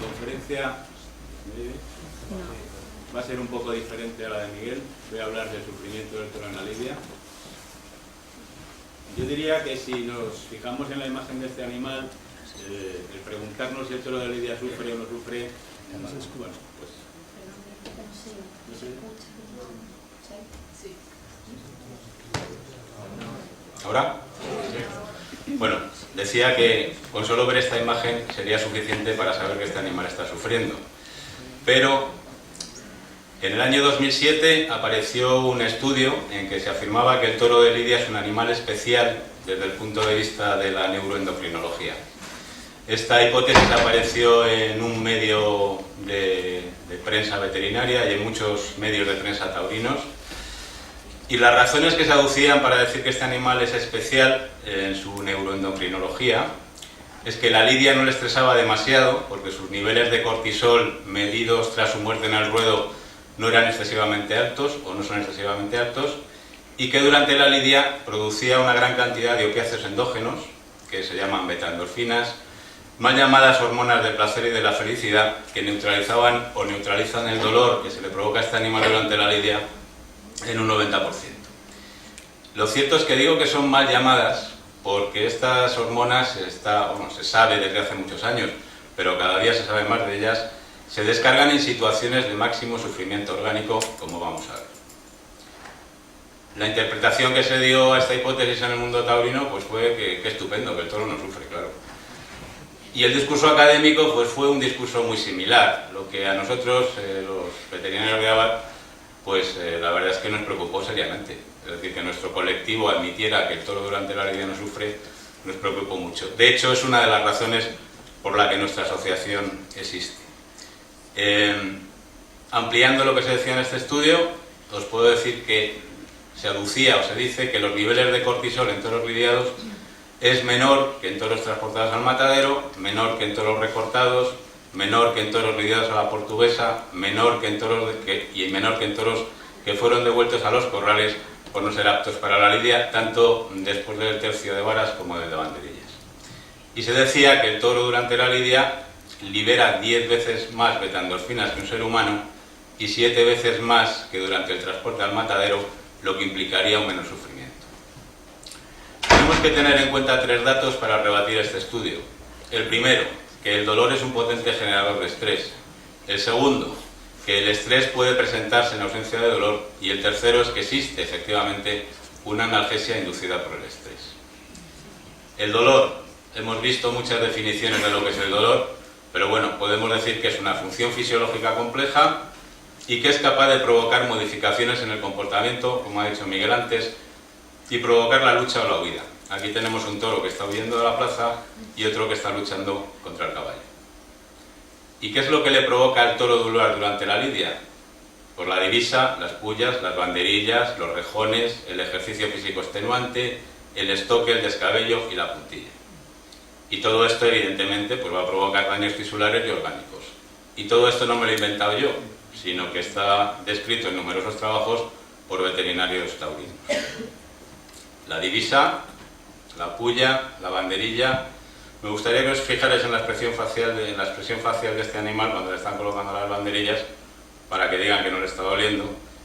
conferencia va a ser un poco diferente a la de Miguel. Voy a hablar del sufrimiento del toro en la lidia. Yo diría que si nos fijamos en la imagen de este animal, el preguntarnos si el toro de lidia sufre o no sufre, bueno, pues... ¿Ahora? Bueno, decía que con solo ver esta imagen sería suficiente para saber que este animal está sufriendo. Pero en el año 2007 apareció un estudio en que se afirmaba que el toro de lidia es un animal especial desde el punto de vista de la neuroendocrinología. Esta hipótesis apareció en un medio de prensa veterinaria y en muchos medios de prensa taurinos. Y las razones que se aducían para decir que este animal es especial en su neuroendocrinología es que la lidia no le estresaba demasiado, porque sus niveles de cortisol medidos tras su muerte en el ruedo no eran excesivamente altos o no son excesivamente altos, y que durante la lidia producía una gran cantidad de opiáceos endógenos, que se llaman betaendorfinas, mal llamadas hormonas del placer y de la felicidad, que neutralizaban o neutralizan el dolor que se le provoca a este animal durante la lidia en un 90%. Lo cierto es que digo que son mal llamadas porque estas hormonas, se sabe desde hace muchos años, pero cada día se sabe más de ellas, se descargan en situaciones de máximo sufrimiento orgánico, como vamos a ver. La interpretación que se dio a esta hipótesis en el mundo taurino pues fue que estupendo, que el toro no sufre, claro. Y el discurso académico pues fue un discurso muy similar. Lo que a nosotros, los veterinarios de ABAT, pues la verdad es que nos preocupó seriamente. Es decir, que nuestro colectivo admitiera que el toro durante la lidia no sufre, nos preocupó mucho. De hecho, es una de las razones por la que nuestra asociación existe. Ampliando lo que se decía en este estudio, os puedo decir que se aducía o se dice que los niveles de cortisol en toros lidiados es menor que en toros transportados al matadero, menor que en toros recortados, menor que en toros lidiados a la portuguesa, menor que en toros que fueron devueltos a los corrales por no ser aptos para la lidia, tanto después del tercio de varas como de banderillas. Y se decía que el toro durante la lidia libera 10 veces más betaendorfinas que un ser humano y 7 veces más que durante el transporte al matadero, lo que implicaría un menor sufrimiento. Tenemos que tener en cuenta 3 datos para rebatir este estudio. El primero, que el dolor es un potente generador de estrés. El segundo, que el estrés puede presentarse en ausencia de dolor. Y el tercero es que existe efectivamente una analgesia inducida por el estrés. El dolor, hemos visto muchas definiciones de lo que es el dolor, pero bueno, podemos decir que es una función fisiológica compleja y que es capaz de provocar modificaciones en el comportamiento, como ha dicho Miguel antes, y provocar la lucha o la huida. Aquí tenemos un toro que está huyendo de la plaza y otro que está luchando contra el caballo. ¿Y qué es lo que le provoca al toro durante la lidia? Pues la divisa, las pullas, las banderillas, los rejones, el ejercicio físico extenuante, el estoque, el descabello y la puntilla. Y todo esto, evidentemente, pues va a provocar daños tisulares y orgánicos. Y todo esto no me lo he inventado yo, sino que está descrito en numerosos trabajos por veterinarios taurinos. La divisa, la pulla, la banderilla. Me gustaría que os fijarais en la expresión facial de este animal cuando le están colocando las banderillas, para que digan que no le está doliendo.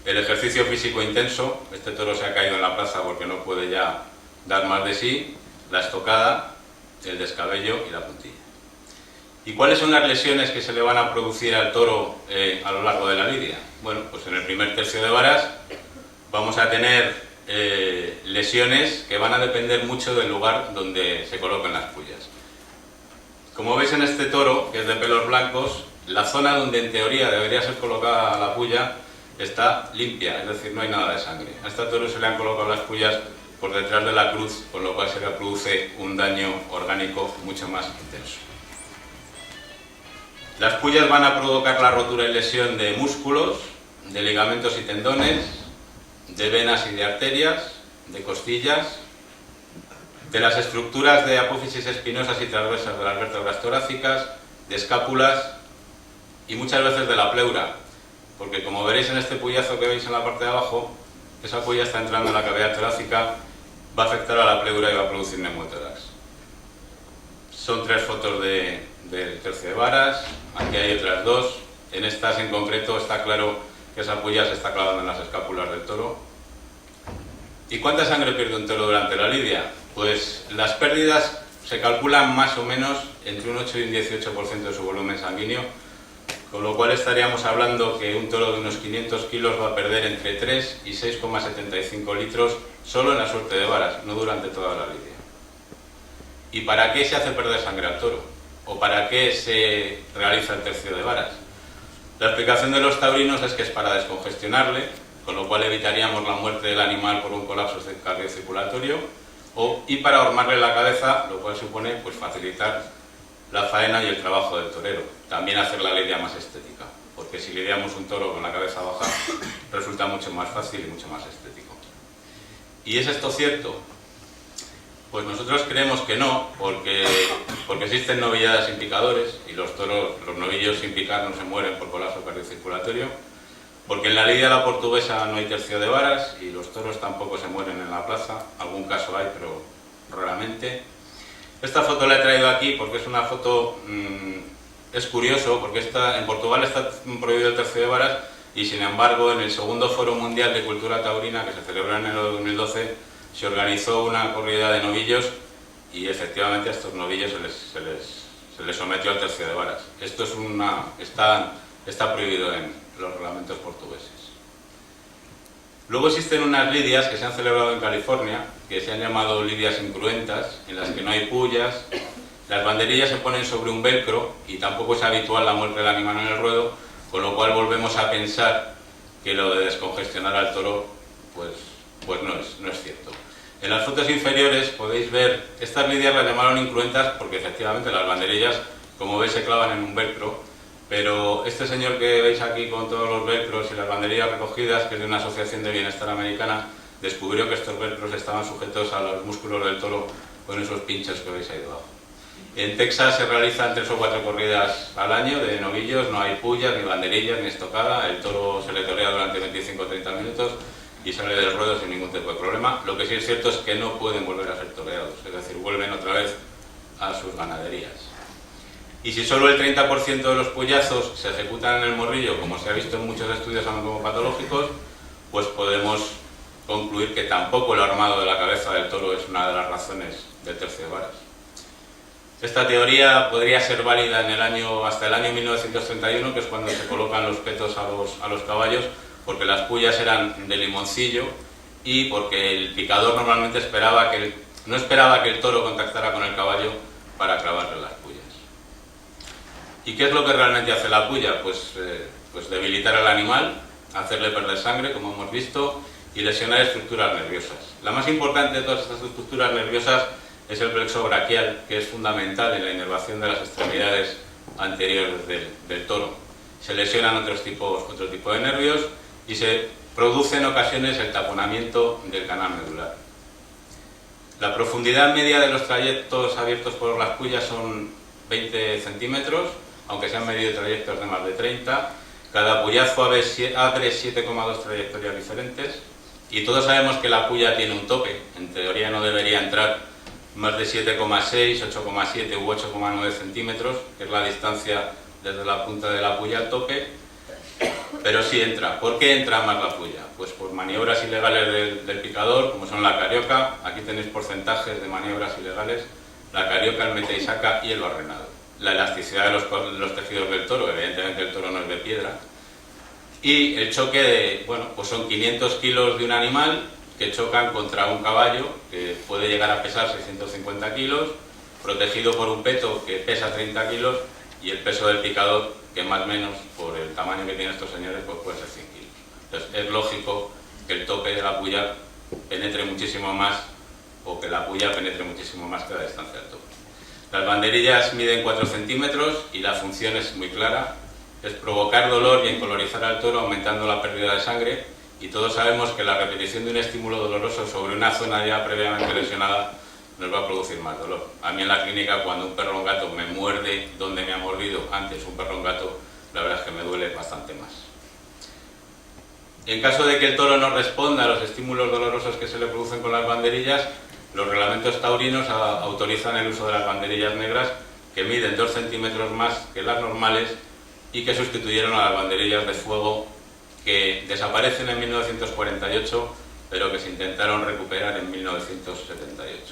El ejercicio físico intenso, este toro se ha caído en la plaza porque no puede ya dar más de sí, la estocada, el descabello y la puntilla. ¿Y cuáles son las lesiones que se le van a producir al toro a lo largo de la lidia? Bueno, pues en el primer tercio de varas vamos a tener lesiones que van a depender mucho del lugar donde se coloquen las pullas. Como veis en este toro, que es de pelos blancos, la zona donde en teoría debería ser colocada la pulla está limpia, es decir, no hay nada de sangre. A este toro se le han colocado las pullas por detrás de la cruz, con lo cual se le produce un daño orgánico mucho más intenso. Las pullas van a provocar la rotura y lesión de músculos, de ligamentos y tendones, de venas y de arterias, de costillas, de las estructuras de apófisis espinosas y transversas de las vértebras torácicas, de escápulas y muchas veces de la pleura, porque como veréis en este puyazo que veis en la parte de abajo, esa puya está entrando en la cavidad torácica, va a afectar a la pleura y va a producir neumotórax. Son 3 fotos del tercio de varas, aquí hay otras 2. En estas en concreto está claro que esa puya se está clavando en las escápulas del toro. ¿Y cuánta sangre pierde un toro durante la lidia? Pues las pérdidas se calculan más o menos entre un 8 y un 18% de su volumen sanguíneo, con lo cual estaríamos hablando que un toro de unos 500 kilos va a perder entre 3 y 6,75 litros solo en la suerte de varas, no durante toda la lidia. ¿Y para qué se hace perder sangre al toro? ¿O para qué se realiza el tercio de varas? La explicación de los taurinos es que es para descongestionarle, con lo cual evitaríamos la muerte del animal por un colapso cardiocirculatorio, y para ahormarle la cabeza, lo cual supone pues, facilitar la faena y el trabajo del torero. También hacer la lidia más estética, porque si lidiamos un toro con la cabeza baja, resulta mucho más fácil y mucho más estético. ¿Y es esto cierto? Pues nosotros creemos que no, porque existen novilladas sin picadores, y los novillos sin picar no se mueren por colapso cardiocirculatorio, porque en la lidia a la portuguesa no hay tercio de varas, y los toros tampoco se mueren en la plaza, algún caso hay, pero raramente. Esta foto la he traído aquí porque es una foto, es curioso, porque en Portugal está prohibido el tercio de varas, y sin embargo en el segundo Foro Mundial de Cultura Taurina, que se celebró en enero de 2012, se organizó una corrida de novillos y efectivamente a estos novillos se les sometió al tercio de varas. Esto está prohibido en los reglamentos portugueses. Luego existen unas lidias que se han celebrado en California, que se han llamado lidias incruentas, en las que no hay pullas, las banderillas se ponen sobre un velcro y tampoco es habitual la muerte del animal en el ruedo, con lo cual volvemos a pensar que lo de descongestionar al toro pues no es cierto. En las fotos inferiores podéis ver, estas lidias las llamaron incruentas porque efectivamente las banderillas, como veis, se clavan en un velcro, pero este señor que veis aquí con todos los velcros y las banderillas recogidas, que es de una asociación de bienestar americana, descubrió que estos velcros estaban sujetos a los músculos del toro con esos pinchos que veis ahí debajo. En Texas se realizan 3 o 4 corridas al año de novillos, no hay pullas, ni banderillas, ni estocada, el toro se le torea durante 25 o 30 minutos y sale del ruedo sin ningún tipo de problema. Lo que sí es cierto es que no pueden volver a ser toreados, es decir, vuelven otra vez a sus ganaderías. Y si solo el 30% de los puyazos se ejecutan en el morrillo, como se ha visto en muchos estudios anatomopatológicos, pues podemos concluir que tampoco el armado de la cabeza del toro es una de las razones del tercio de varas. Esta teoría podría ser válida hasta el año 1931, que es cuando se colocan los petos a los caballos, porque las pullas eran de limoncillo y porque el picador normalmente no esperaba que el toro contactara con el caballo para clavarle las pullas. ¿Y qué es lo que realmente hace la puya? Pues debilitar al animal, hacerle perder sangre, como hemos visto, y lesionar estructuras nerviosas. La más importante de todas estas estructuras nerviosas es el plexo braquial, que es fundamental en la inervación de las extremidades anteriores del toro. Se lesionan otro tipo de nervios y se produce en ocasiones el taponamiento del canal medular. La profundidad media de los trayectos abiertos por las puyas son 20 centímetros, aunque se han medido trayectos de más de 30. Cada puyazo abre 7,2 trayectorias diferentes y todos sabemos que la puya tiene un tope. En teoría no debería entrar más de 7,6, 8,7 u 8,9 centímetros, que es la distancia desde la punta de la puya al tope, pero sí entra. ¿Por qué entra más la puya? Pues por maniobras ilegales del picador, como son la carioca. Aquí tenéis porcentajes de maniobras ilegales: la carioca, el mete y saca y el barrenado. La elasticidad de los tejidos del toro, evidentemente el toro no es de piedra, y el choque pues son 500 kilos de un animal que chocan contra un caballo que puede llegar a pesar 650 kilos, protegido por un peto que pesa 30 kilos, y el peso del picador, que más o menos, por el tamaño que tienen estos señores, pues puede ser 100 kilos. Entonces es lógico que el tope de la puya penetre muchísimo más, o que la puya penetre muchísimo más que la distancia del tope. Las banderillas miden 4 centímetros y la función es muy clara: es provocar dolor y encolorizar al toro aumentando la pérdida de sangre, y todos sabemos que la repetición de un estímulo doloroso sobre una zona ya previamente lesionada nos va a producir más dolor. A mí en la clínica, cuando un perro o un gato me muerde donde me ha mordido antes un perro o un gato, la verdad es que me duele bastante más. En caso de que el toro no responda a los estímulos dolorosos que se le producen con las banderillas, Los reglamentos taurinos autorizan el uso de las banderillas negras, que miden 2 centímetros más que las normales y que sustituyeron a las banderillas de fuego que desaparecen en 1948, pero que se intentaron recuperar en 1978.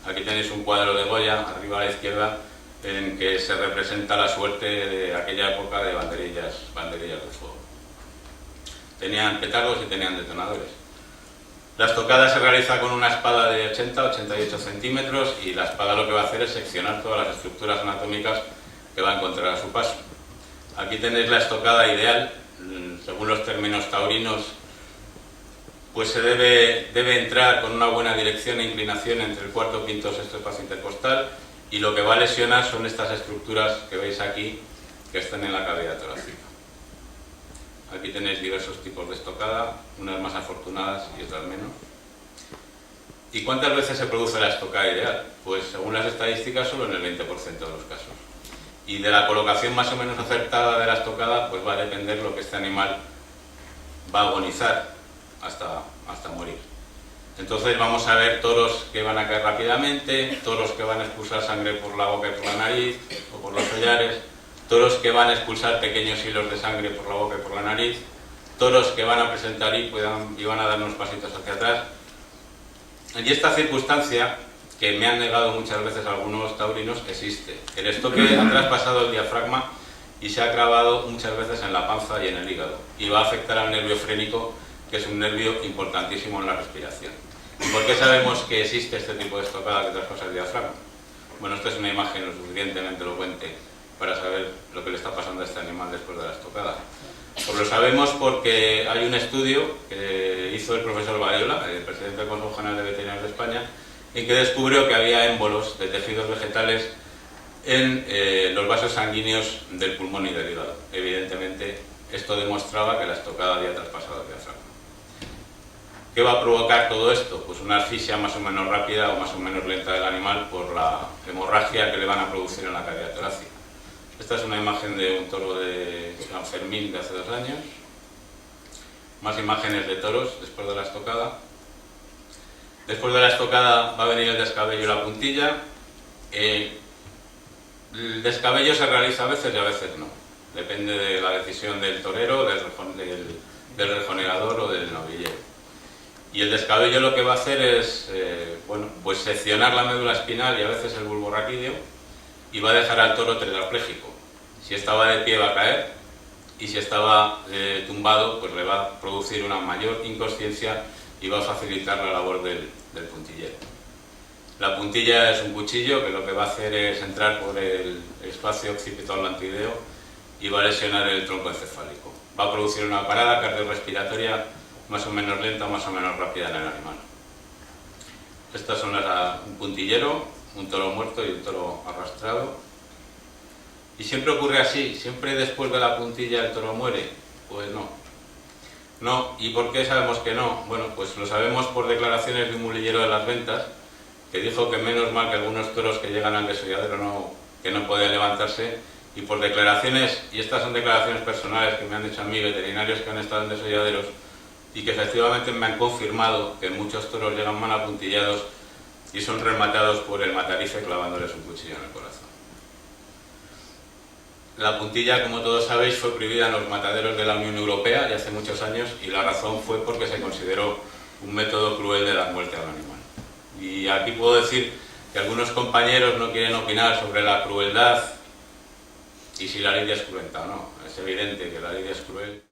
Aquí tenéis un cuadro de Goya, arriba a la izquierda, en que se representa la suerte de aquella época de banderillas de fuego. Tenían petardos y tenían detonadores. La estocada se realiza con una espada de 80-88 centímetros y la espada lo que va a hacer es seccionar todas las estructuras anatómicas que va a encontrar a su paso. Aquí tenéis la estocada ideal, según los términos taurinos, pues se debe entrar con una buena dirección e inclinación entre el cuarto, quinto, sexto espacio intercostal, y lo que va a lesionar son estas estructuras que veis aquí, que están en la cavidad torácica. Aquí tenéis diversos tipos de estocada, unas más afortunadas y otras menos. ¿Y cuántas veces se produce la estocada ideal? Pues según las estadísticas, solo en el 20% de los casos. Y de la colocación más o menos acertada de la estocada, pues va a depender lo que este animal va a agonizar hasta morir. Entonces vamos a ver toros que van a caer rápidamente, toros que van a expulsar sangre por la boca y por la nariz o por los collares, toros que van a expulsar pequeños hilos de sangre por la boca y por la nariz, toros que van a presentar y van a dar unos pasitos hacia atrás. Y esta circunstancia, que me han negado muchas veces algunos taurinos, existe. El estoque ha traspasado el diafragma y se ha clavado muchas veces en la panza y en el hígado, y va a afectar al nervio frénico, que es un nervio importantísimo en la respiración. ¿Y por qué sabemos que existe este tipo de estocada que traspasa el diafragma? Bueno, esta es una imagen lo suficientemente elocuente para saber lo que le está pasando a este animal después de la estocada. Pues lo sabemos porque hay un estudio que hizo el profesor Variola, el presidente del Consejo General de Veterinarios de España, en que descubrió que había émbolos de tejidos vegetales en los vasos sanguíneos del pulmón y del hígado. Evidentemente, esto demostraba que la estocada había traspasado el diafragma. ¿Qué va a provocar todo esto? Pues una asfixia más o menos rápida o más o menos lenta del animal por la hemorragia que le van a producir en la cavidad torácica. Esta es una imagen de un toro de San Fermín de hace 2 años. Más imágenes de toros después de la estocada. Después de la estocada va a venir el descabello y la puntilla. El descabello se realiza a veces y a veces no. Depende de la decisión del torero, del rejoneador o del novillero. Y el descabello lo que va a hacer es pues seccionar la médula espinal y a veces el bulbo raquídeo, y va a dejar al toro tetrapléjico. Si estaba de pie va a caer, y si estaba tumbado, pues le va a producir una mayor inconsciencia y va a facilitar la labor del puntillero. La puntilla es un cuchillo que lo que va a hacer es entrar por el espacio occipital-lantideo y va a lesionar el tronco encefálico. Va a producir una parada cardiorrespiratoria más o menos lenta o más o menos rápida en el animal. Estas son un puntillero, un toro muerto y un toro arrastrado. Y siempre ocurre así, siempre después de la puntilla el toro muere. Pues no. No, ¿y por qué sabemos que no? Bueno, pues lo sabemos por declaraciones de un mulillero de las ventas, que dijo que menos mal que algunos toros que llegan al desolladero que no podían levantarse, y por declaraciones, y estas son declaraciones personales que me han dicho a mí veterinarios que han estado en desolladeros, y que efectivamente me han confirmado que muchos toros llegan mal apuntillados y son rematados por el matarife clavándoles un cuchillo en el corazón. La puntilla, como todos sabéis, fue prohibida en los mataderos de la Unión Europea ya hace muchos años, y la razón fue porque se consideró un método cruel de dar muerte al animal. Y aquí puedo decir que algunos compañeros no quieren opinar sobre la crueldad y si la lidia es cruenta o no. Es evidente que la lidia es cruel.